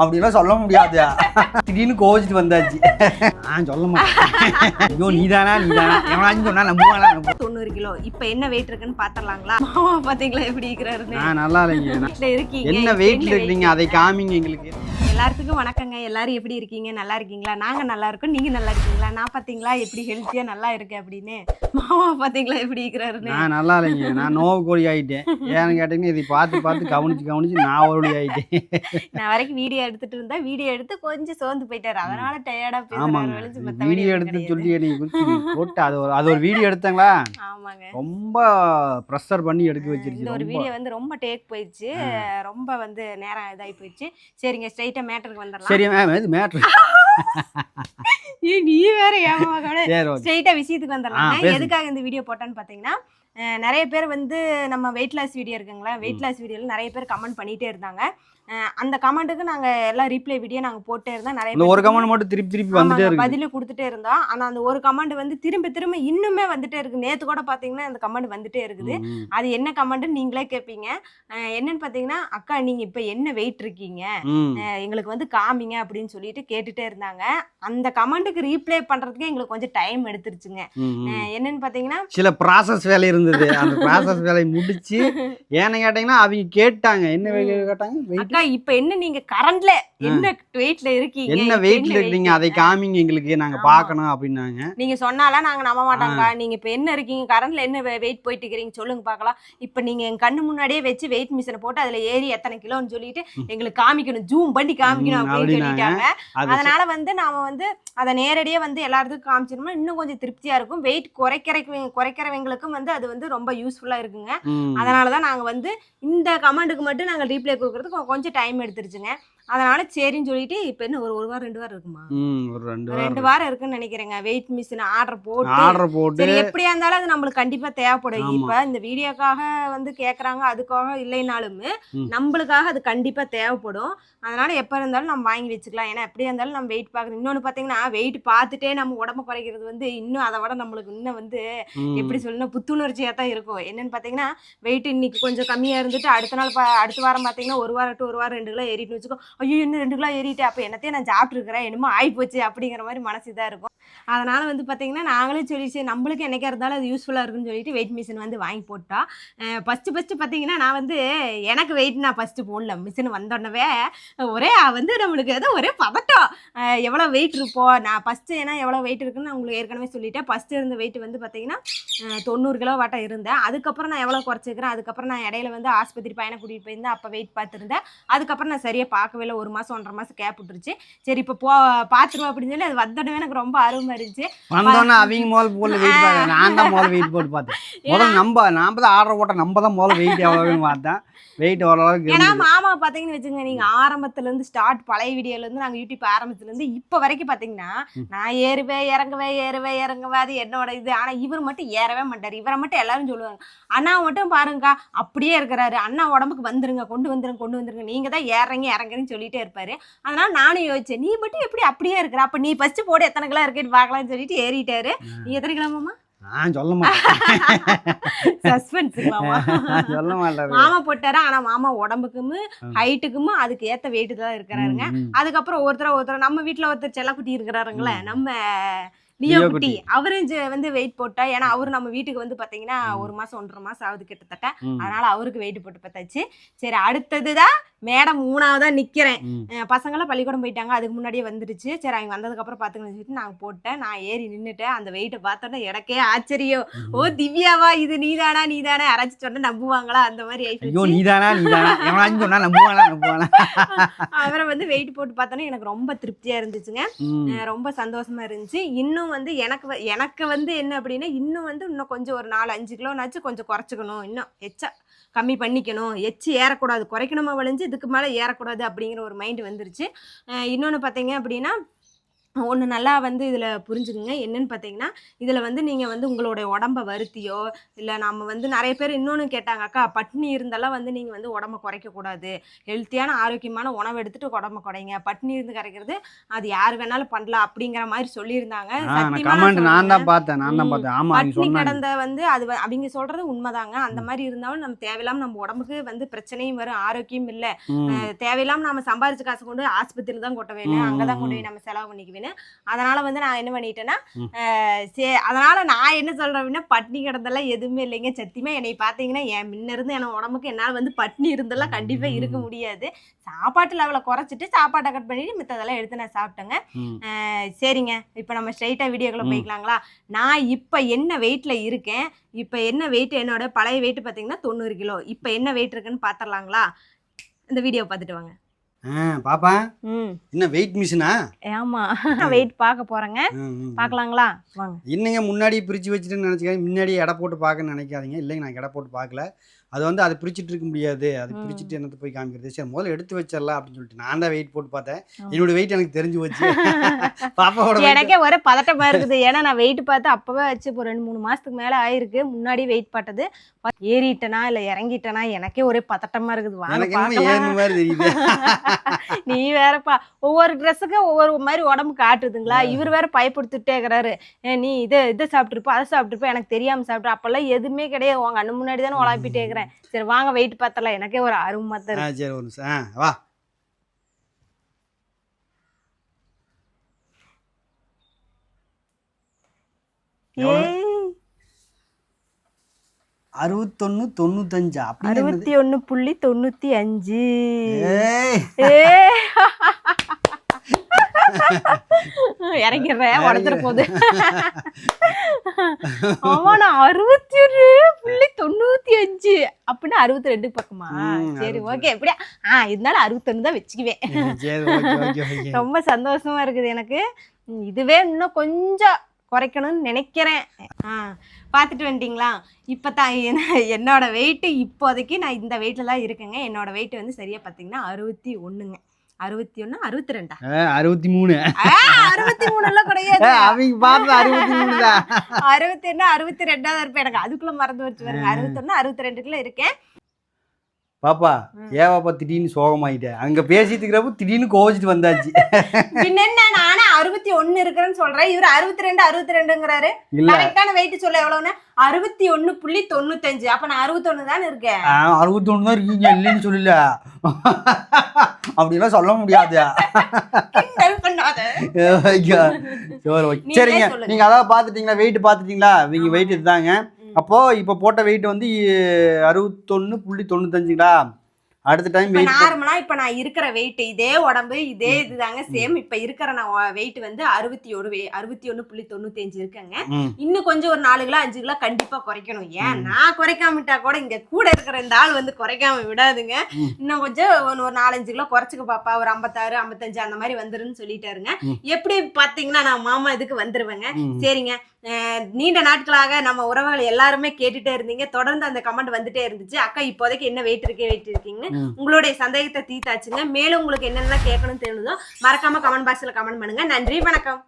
அப்படிலாம் சொல்ல முடியாது. திடீர்னு கோவிச்சிட்டு வந்தாச்சு. நான் சொல்ல மாட்டேன். ஐயோ நீதானா எவனாச்சும் சொன்னா நம்புவானா? 90 கிலோ. இப்போ என்ன வெயிட் இருக்குன்னு பாத்திரலாங்களா? மாமா பாத்தீங்களா எப்படி இருக்கிறாருன்னு? நான் நல்லா இல்லைங்க. வீட்ல இருக்கீங்க. என்ன வெயிட்ல இருக்கீங்க அதை காமிங்க எங்களுக்கு. எல்லாத்துக்கும் வணக்கங்க. எல்லாரும் எப்படி இருக்கீங்க? நல்லா இருக்கீங்களா? நாங்க நல்லா இருக்கோம். நீங்க நல்லா இருக்கீங்களா? நான் பாத்தீங்களா எப்படி ஹெல்த்தியா நல்லா இருக்கேன் அப்படின்னு. மாமா பாத்தீங்களா எப்படி இருக்கிறாருன்னு? நான் நல்லா இல்லைங்க. நான் நோவு கோழி ஆயிட்டேன். ஏன்னு கேட்டீங்கன்னா இதை பார்த்து கவனிச்சு நான் ஒரு வழி ஆயிட்டேன். நான் வரைக்கும் வீடியோ எடுத்துட்டு இருந்தா வீடியோ எடுத்து கொஞ்சம் சோர்ந்து போயிட்டாரு. அதனால டயர்டா ஆமாங்க. பேசுறாரு. வீடியோ எடுத்து சொல்லி நீங்க போட்டு அது ஒரு வீடியோ எடுத்தாங்களா? ஆமாங்க. ரொம்ப ப்ரெஷர் பண்ணி எடுக்க வச்சிருச்சு. இந்த ஒரு வீடியோ வந்து ரொம்ப டேக் போயிடுச்சு. ரொம்ப வந்து நேரம் இதாகி போயிடுச்சு. சரிங்க ஸ்ட்ரைட்டா மேட்டருக்கு வந்துடலாம். சரி இது மேட்ரு. நீ வேற ஏமாவே ஸ்ட்ரைட்டா விஷயத்துக்கு வந்துடலாம். எதுக்காக இந்த வீடியோ போட்டான்னு பாத்தீங்கன்னா, நிறைய பேர் வந்து நம்ம வெயிட் லாஸ் வீடியோ இருக்குங்களா, வெயிட் லாஸ் வீடியோவில் நிறைய பேர் கமெண்ட் பண்ணிகிட்டே இருந்தாங்க. அந்த கமெண்ட்டுக்கு நாங்கள் எல்லாம் ரீப்ளை வீடியோ நாங்கள் போட்டே இருந்தோம். நிறைய ஒரு கமெண்ட் மட்டும் திருப்பி வந்துட்டே இருக்கு, பதில் கொடுத்துட்டே இருந்தோம். ஆனால் அந்த ஒரு கமெண்ட் வந்து திரும்ப இன்னுமே வந்துட்டே இருக்கு. நேற்று கூட பார்த்தீங்கன்னா அந்த கமெண்ட் வந்துட்டே இருக்குது. அது என்ன கமெண்ட்னு நீங்களே கேட்பீங்க. என்னன்னு பார்த்தீங்கன்னா, அக்கா நீங்கள் இப்போ என்ன வெயிட் இருக்கீங்க, எங்களுக்கு வந்து காமிங்க அப்படின்னு சொல்லிட்டு கேட்டுட்டே இருந்தாங்க. அந்த கமெண்ட்டுக்கு ரீப்ளை பண்ணுறதுக்கு எங்களுக்கு கொஞ்சம் டைம் எடுத்துருச்சுங்க. என்னன்னு பார்த்தீங்கன்னா, சில ப்ராசஸ் வேலை இருந்தது. அந்த ப்ராசஸ் வேலையை முடிச்சு ஏன்னு கேட்டீங்கன்னா அவங்க கேட்டாங்க, என்ன கேட்டாங்க, அக்கா இப்போ என்ன நீங்க கரண்ட்ல என்ன வெயிட்ல இருக்கீங்க, என்ன வெயிட்ல இருக்கீங்க அதை காமிங்க எங்களுக்கு, நாங்க பார்க்கணும் அப்படின்னாங்க. நீங்க சொன்னாலாம் நாங்க நம்ப மாட்டோம்க்கா. நீங்க இப்போ என்ன இருக்கீங்க, கரண்ட்ல என்ன வெயிட் போயிட்டு இருக்கீங்க சொல்லுங்க பார்க்கலாம். இப்போ நீங்க என் கண்ணு முன்னாடியே வச்சு வெயிட் மிஷினை போட்டு அதுல ஏறி எத்தனை கிலோன்னு சொல்லிட்டு எங்களுக்கு காமிக்கணும், ஜூம் பண்ணி காமிக்கணும் அப்படின்னு சொல்லிட்டாங்க. அதனால வந்து நாம வந்து அதை நேரடியே வந்து எல்லாத்துக்கும் காமிச்சிருந்தோம்னா இன்னும் கொஞ்சம் திருப்தியா இருக்கும். வெயிட் குறைக்கிறவங்களுக்கும் வந்து அது வந்து ரொம்ப யூஸ்ஃபுல்லா இருக்குங்க. அதனாலதான் நாங்க வந்து இந்த கமெண்ட்டுக்கு மட்டும் நாங்க ரீப்ளை கொடுக்கறதுக்கு கொஞ்சம் டைம் எடுத்துருச்சுங்க. அதனால சரின்னு சொல்லிட்டு இப்போ என்ன ஒரு வாரம் 2 வாரம் இருக்குமா, ஒரு 2 வாரம் இருக்குன்னு நினைக்கிறேங்க. வெயிட் மிஷின் ஆர்டர் போட்டு சரி எப்படியா இருந்தாலும் அது நம்மளுக்கு கண்டிப்பா தேவைப்படும். இப்ப இந்த வீடியோக்காக வந்து கேக்குறாங்க, அதுக்காக இல்லைனாலும் நம்மளுக்காக அது கண்டிப்பா தேவைப்படும். அதனால எப்ப இருந்தாலும் நம்ம வாங்கி வச்சுக்கலாம். ஏன்னா எப்படியா இருந்தாலும் நம்ம வெயிட் பார்க்கணும். இன்னொன்னு பாத்தீங்கன்னா, வெயிட் பார்த்துட்டே நம்ம உடம்பு குறைக்கிறது வந்து இன்னும் அதை விட நம்மளுக்கு இன்னும் வந்து எப்படி சொல்லணும், புத்துணர்ச்சியா தான் இருக்கும். என்னன்னு பாத்தீங்கன்னா, வெயிட் இன்னைக்கு கொஞ்சம் கம்மியா இருந்துட்டு அடுத்த வாரம் பாத்தீங்கன்னா 1 வாரம் to 1 வாரம் 2 கிலோ ஏறிட்டு வச்சுக்கோ, ஐயோ இன்னும் 2 கிலோ ஏறிட்டு அப்போ என்னத்தையும் நான் சாப்பிட்டு இருக்கிறேன், என்னமோ ஆயிப்போச்சு அப்படிங்கிற மாதிரி மனசு இதாக இருக்கும். அதனால வந்து பார்த்தீங்கன்னா நாங்களே சொல்லிச்சு நம்மளுக்கு என்னைக்கா இருந்தாலும் அது யூஸ்ஃபுல்லாக இருக்குன்னு சொல்லிட்டு வெயிட் மிஷின் வந்து வாங்கி போட்டோம். ஃபஸ்ட்டு பார்த்தீங்கன்னா நான் வந்து எனக்கு வெயிட் நான் ஃபஸ்ட்டு போடல. மிஷின் வந்தோடனவே ஒரே வந்து நம்மளுக்கு ஏதோ ஒரே பதட்டம், எவ்வளோ வெயிட் இருப்போம். நான் ஃபஸ்ட்டு ஏன்னா எவ்வளோ வெயிட் இருக்குன்னு நான் உங்களுக்கு ஏற்கனவே சொல்லிட்டேன். ஃபஸ்ட்டு இருந்த வெயிட் வந்து பார்த்தீங்கன்னா 90 கிலோ வாட்டம் இருந்தேன். அதுக்கப்புறம் நான் எவ்வளோ குறைச்சிக்கிறேன். அதுக்கப்புறம் நான் இடையில வந்து ஆஸ்பத்திரி பையனை கூட்டிகிட்டு போயிருந்தேன். அப்போ வெயிட் பார்த்துருந்தேன். அதுக்கப்புறம் நான் சரியாக பார்க்கவே இல்லை. 1 மாதம் 1.5 மாதம் கேப் விட்டுருச்சு. சரி இப்போ பார்த்துருவோம் அப்படின்னு சொல்லி அது வந்தோடனே எனக்கு ரொம்ப ஆர்வமாக இருந்துச்சு. வந்தோடனே அவங்க முதல் போல வெயிட் பார்த்தேன். நான் தான் முதல்ல வெயிட் போட்டு பார்த்தேன். முதல்ல நம்ம தான் ஆர்டர் போட்டேன். நம்ம தான் முதல்ல வெயிட் எவ்வளோன்னு பார்த்தேன். வெயிட் ஓரளவுக்கு. ஏன்னா மாமா பார்த்தீங்கன்னு வச்சுங்க, நீங்கள் ஆரம்பத்துலேருந்து ஸ்டார்ட் பழைய வீடியோலேருந்து நாங்கள் யூடியூப் ஆரம்பத்துலேருந்து இப்போ வரைக்கும் பார்த்தீங்கன்னா நான் ஏறுவேன் இறங்குவேன் அது என்னோட இது. ஆனால் இவர் மட்டும் ஏறவே மாட்டார். இவரை மட்டும் எல்லாரும் சொல்லுவாங்க, அண்ணா மட்டும் பாருங்கக்கா அப்படியே இருக்கிறாரு, அண்ணா உடம்புக்கு வந்துருங்க, கொண்டு வந்துருங்க, நீங்கள் தான் இறங்குறேன்னு சொல்லிட்டே இருப்பாரு. அதனால நானும் யோசிச்சேன், நீ மட்டும் எப்படி அப்படியே இருக்கிற, அப்போ நீ ஃபஸ்ட்டு போடு எத்தனை கிலோ இருக்கேன்னு பார்க்கலாம்னு சொல்லிட்டு ஏறிட்டாரு. நீ எத்தனை கிலோ மாமா? நான் சொல்ல மாட்டேன். சொல்ல மாட்டேன். மாமா போட்டாரு. ஆனா மாமா உடம்புக்கும் ஹைட்டுக்கும் அதுக்கு ஏத்த வெயிட் தான் இருக்கிறாருங்க. அதுக்கப்புறம் ஒருத்தர் நம்ம வீட்டுல ஒருத்தர் செல்லக்குட்டி இருக்கிறாருங்களே, நம்ம லியோ குட்டி, அவரும் வந்து வெயிட் போட்டா. ஏன்னா அவரு நம்ம வீட்டுக்கு வந்து பாத்தீங்கன்னா 1 மாசம் 1.5 மாசம் ஆகுது கிட்டத்தட்ட. அதனால அவருக்கு வெயிட் போட்டு பார்த்தாச்சு. சரி அடுத்ததுதான் மேடம் 3ஆவதா நிக்கிறேன். பசங்களாம் பள்ளிக்கூடம் போயிட்டாங்க, அதுக்கு முன்னாடியே வந்துருச்சு. சரி அவங்க வந்ததுக்கு அப்புறம் பாத்துக்கணும்னு சொல்லிட்டு நாங்க போட்டேன். நான் ஏறி நின்னுட்டேன். அந்த வெயிட்டை பார்த்தோன்னா எனக்கே ஆச்சரியம். ஓ திவ்யாவா இது, நீதானா யாராச்சும் சொன்னா நம்புவாங்களா அந்த மாதிரி ஆயிடுச்சு. அவரை வந்து வெயிட் போட்டு பார்த்தோன்னா எனக்கு ரொம்ப திருப்தியா இருந்துச்சுங்க. ரொம்ப சந்தோஷமா இருந்துச்சு. இன்னும் வந்து எனக்கு வந்து என்ன அப்படின்னா, இன்னும் கொஞ்சம் ஒரு 4-5 கிலோனாச்சும் கொஞ்சம் குறைச்சிக்கணும், இன்னும் எச்சா கம்மி பண்ணிக்கணும், எச்சு ஏறக்கூடாது, குறைக்கணுமா வளைஞ்சு இதுக்கு மேலே ஏறக்கூடாது அப்படிங்கிற ஒரு மைண்டு வந்துருச்சு. இன்னொன்று பார்த்தீங்க அப்படின்னா, ஒன்று நல்லா வந்து இதில் புரிஞ்சுக்குங்க. என்னன்னு பார்த்தீங்கன்னா, இதில் வந்து நீங்கள் வந்து உங்களுடைய உடம்ப வருத்தியோ இல்லை நம்ம வந்து நிறைய பேர் இன்னொன்று கேட்டாங்க, அக்கா பட்னி இருந்தாலும் வந்து நீங்கள் வந்து உடம்ப குறைக்கக்கூடாது, ஹெல்த்தியான ஆரோக்கியமான உணவு எடுத்துட்டு உடம்ப குறைங்க, பட்னி இருந்து கரைக்கிறது அது யார் வேணாலும் பண்ணலாம் அப்படிங்கிற மாதிரி சொல்லியிருந்தாங்க. நான் தான் பார்த்தேன். ஆமா, பட்னி கிடந்த வந்து அது அவங்க சொல்றது உண்மைதாங்க. அந்த மாதிரி இருந்தாலும் நம்ம தேவையில்லாம நம்ம உடம்புக்கு வந்து பிரச்சனையும் வரும், ஆரோக்கியம் இல்லை. தேவையில்லாம நம்ம சம்பாதிச்ச காசு கொண்டு ஆஸ்பத்திரியில் தான் கொட்ட வேணும், அங்கதான் கொண்டு போய் நம்ம செலவு பண்ணிக்குவேன். அதனால வந்து நான் என்ன பண்ணிட்டேன்னா, அதனால நான் என்ன சொல்றேன் அப்படின்னா, பட்னி கிடந்தெல்லாம் எதுவுமே இல்லைங்க. சத்தியமா என்னை பார்த்தீங்கன்னா என் முன்ன இருந்து என் உடம்புக்கு என்னால் வந்து பட்னி இருந்தெல்லாம் கண்டிப்பா இருக்க முடியாது. சாப்பாட்டு லெவலை குறைச்சிட்டு சாப்பாட்டை கட் பண்ணிட்டு மித்ததெல்லாம் எடுத்து நான் சாப்பிட்டேங்க. சரிங்க, இப்போ நம்ம ஸ்ட்ரைட்டா வீடியோக்குள்ள போய்க்கலாங்களா? நான் இப்போ என்ன வெயிட்ல இருக்கேன், இப்போ என்ன வெயிட், என்னோட பழைய வெயிட் பார்த்தீங்கன்னா 90 கிலோ. இப்போ என்ன வெயிட் இருக்குன்னு பார்த்துடலாங்களா? இந்த வீடியோ பார்த்துட்டு வாங்க. பாப்பா, என்ன வெயிட் மிஷினா? ஆமா, வெயிட் பார்க்க போறேங்க. பார்க்கலாங்களா? வாங்க. இன்னங்க முன்னாடி பிரிச்சு வச்சுட்டு நினைச்சுக்காதீங்க, முன்னாடி எடை போட்டு பார்க்க நினைக்காதீங்க. இல்லைங்க, நான் எடை போட்டு பார்க்கல. அது வந்து அதை பிரிச்சுட்டு இருக்க முடியாது, அது பிரிச்சுட்டு என்னத்தை போய் காமிக்கிறது. சரி, முதல்ல எடுத்து வச்சிடலாம் அப்படின்னு சொல்லிட்டு நான் தான் வெயிட் போட்டு பார்த்தேன். என்னோட வெயிட் எனக்கு தெரிஞ்சு போச்சு. பாப்பாவோட எனக்கே ஒரே பதட்டமா இருக்குது. ஏன்னா நான் வெயிட் பார்த்து அப்பவே வச்சு இப்போ 2-3 மாசத்துக்கு மேல ஆயிருக்கு. முன்னாடி வெயிட் பார்த்தது ஏறிட்டனா இல்ல இறங்கிட்டனா எனக்கே ஒரே பதட்டமா இருக்குது. நீ வேறப்பா, ஒவ்வொரு ட்ரெஸ்ஸுக்கு ஒவ்வொரு மாதிரி உடம்பு காட்டுதுங்களா? இவர் வேற பயப்படுத்திட்டே இருக்கிறாரு, நீ இதை சாப்பிட்டுருப்பா அதை சாப்பிட்டுருப்பா, எனக்கு தெரியாம சாப்பிட்டு. அப்பெல்லாம் எதுவுமே கிடையாது, உங்க அண்ணன் முன்னாடி தானே உழப்பிட்டே இருக்கிறேன். சரி வாங்க வெயிட் பார்த்தலாம், எனக்கே ஒரு ஆர்வமா தான். சரி, ஒரு நிமிஷம் வா. ஏய் 61.95. 61.95. இறங்கிடுறேன், உடஞ்சிட போகுது. ஆமா, நான் 61.95 அப்படின்னா 62 பக்கமா? சரி ஓகே, எப்படியா இருந்தாலும் 61 தான் வச்சுக்குவேன். ரொம்ப சந்தோஷமா இருக்குது எனக்கு. இதுவே இன்னும் கொஞ்சம் குறைக்கணும்னு நினைக்கிறேன். பார்த்துட்டு வந்துட்டீங்களா? இப்போ தான் என்னோட வெயிட்டு இப்போதைக்கு நான் இந்த வெயிட்டில் தான் இருக்கேங்க. என்னோட வெயிட் வந்து சரியாக பார்த்தீங்கன்னா 61ங்க. 61 62 63 63 எல்லாம் கிடையாது. அவங்க பார்த்து 63 தான். 61 62 இருப்பேன். எனக்கு அதுக்குள்ள மறந்து வச்சு பாருங்க. 61 62க்குள்ள இருக்கேன். பாப்பா, ஏவாப்பா திடீர்னு சோகமாயிட்டேன். அங்க பேசிட்டு இருக்கிறப்ப திடீர்னு கோவிச்சிட்டு வந்தாச்சு. என்ன நானே 61 இருக்கிறேன்னு சொல்றேன், இவரு 62 62ங்கறாரு. கரெக்டான வெயிட் சொல்ல எவ்வளவுன்னு? 61.95. அப்ப நான் 61 தான் இருக்கேன். 61 தான் இருக்கீங்க, இல்லைன்னு சொல்லல. அப்படிலாம் சொல்ல முடியாது. சரிங்க, நீங்க அதாவது பாத்துட்டீங்களா? வெயிட் பாத்துட்டீங்களா? இவங்க வெயிட் இதுதாங்க. அப்போ இப்போ போட்ட வெயிட் வந்து 61.95ங்களா? அடுத்த டைம் வெயிட் நார்மலா இப்ப நான் இருக்கிற வெயிட் இதே உடம்பு இதே இதுதாங்க சேம். இப்ப இருக்கிற நான் வெயிட் வந்து 61.95 இருக்குங்க. இன்னும் கொஞ்சம் ஒரு 4 கிலோ 5 கிலோ கண்டிப்பா குறைக்கணும். ஏன் நான் குறைக்காம விட்டா கூட இங்க கூட இருக்கிற இந்த ஆள் வந்து குறைக்காம விடாதுங்க. இன்னும் கொஞ்சம் ஒரு 4-5 கிலோ குறைச்சுக்க பாப்பா, ஒரு 56 55 அந்த மாதிரி வந்துருன்னு சொல்லிட்டாருங்க. எப்படி பாத்தீங்கன்னா நான் மாமா இதுக்கு வந்துருவேங்க. சரிங்க, நீண்ட நாட்களாக நம்ம உறவுகள் எல்லாருமே கேட்டுட்டே இருந்தீங்க, தொடர்ந்து அந்த கமெண்ட் வந்துட்டே இருந்துச்சு. அக்கா இப்போதைக்கு என்ன வெயிட் இருக்கீங்கன்னு உங்களுடைய சந்தேகத்தை தீர்த்தாச்சுங்க. மேலும் உங்களுக்கு என்னென்ன கேட்கணும்னு தெரியுதோ மறக்காம கமெண்ட் பாக்ஸ்ல கமெண்ட் பண்ணுங்க. நன்றி, வணக்கம்.